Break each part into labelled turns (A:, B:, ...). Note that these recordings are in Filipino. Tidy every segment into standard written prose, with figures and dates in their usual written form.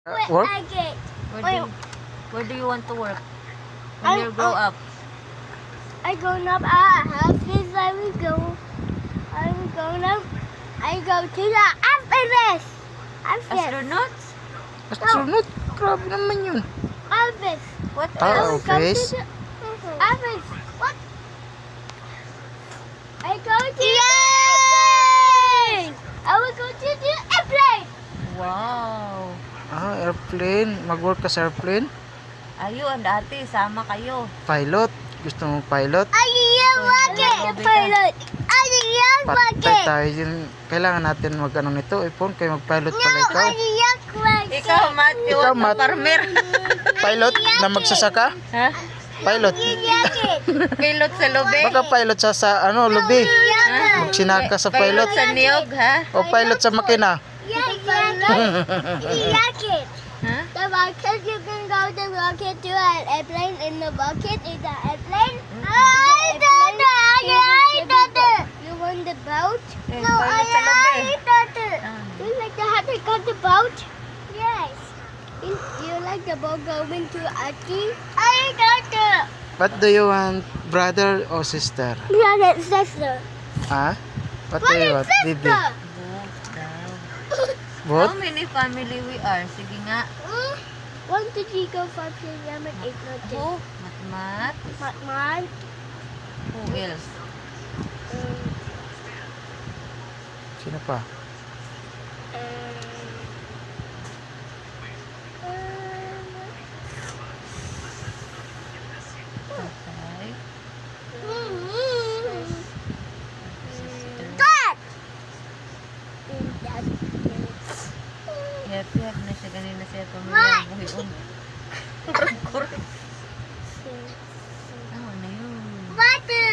A: Work?
B: I get.
C: Where do you want to work when you grow up?
B: I grown up at houses. I will go. I will grown up. I go to the office.
C: Astronauts?
A: Astronaut? Grabe naman yun.
B: Office.
C: What
A: Ah,
C: else?
A: office?
B: Office. What? I go to the airplane. I will go to the airplane.
C: Wow.
A: Ah, airplane. Mag-work ka sa airplane?
C: Ayun, dati, sama kayo.
A: Pilot. Gusto mo pilot?
B: I am rocket pilot. I am
A: Patay
B: rocket.
A: tayo yun. Kailangan natin mag-ano nito. Ipon, kayo mag-pilot
B: No,
A: pala ikaw.
B: I am rocket.
C: Ikaw, Matthew,
A: Ikaw, Matt.
C: farmer.
A: Pilot na magsasaka?
C: Ha?
A: Pilot.
B: Rocket.
C: Pilot sa lube?
A: Baka pilot sa lubi.
C: Ha?
A: Magsinaka sa
C: Pilot
A: pilot.
C: sa niyog, ha?
A: O pilot sa makina.
B: Rocket.
C: Ha?
B: The rocket, you can go the rocket to an airplane, and the rocket is an airplane. I don't know. You want the boat?
C: Eh,
B: No, I
C: pilot sa lube.
B: don't.
C: Ah.
B: You like to have to cut the boat? Yes. You like the boat going to Aki? I don't.
A: What do you want, brother or sister?
B: Brother, sister.
A: Ha? What do you want, baby?
C: Boat daw.
A: Boat?
C: How many family we are? Sige nga.
B: 1, 2, 3, 4, 5, 6, 7, 8, 9, 10.
C: Who? Matmat.
B: Matman.
C: Who else?
A: Sino pa?
C: Tatay.
B: Dad!
C: Yap na siya ganina siya pamilya buhion. Correct. Ano na yun?
B: Water!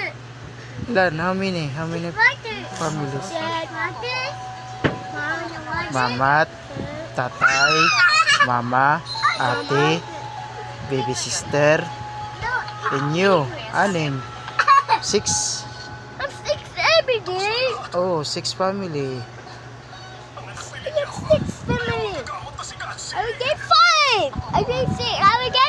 A: Ilan? How many? How many
B: Water!
A: families?
B: Dad, water!
A: Mama, tatay, mama, ate, baby sister, and you. Anim. 6.
B: I'm 6 every day.
A: Oh, 6 family.
B: I get 6 family. I will get 5. I get 6. I will get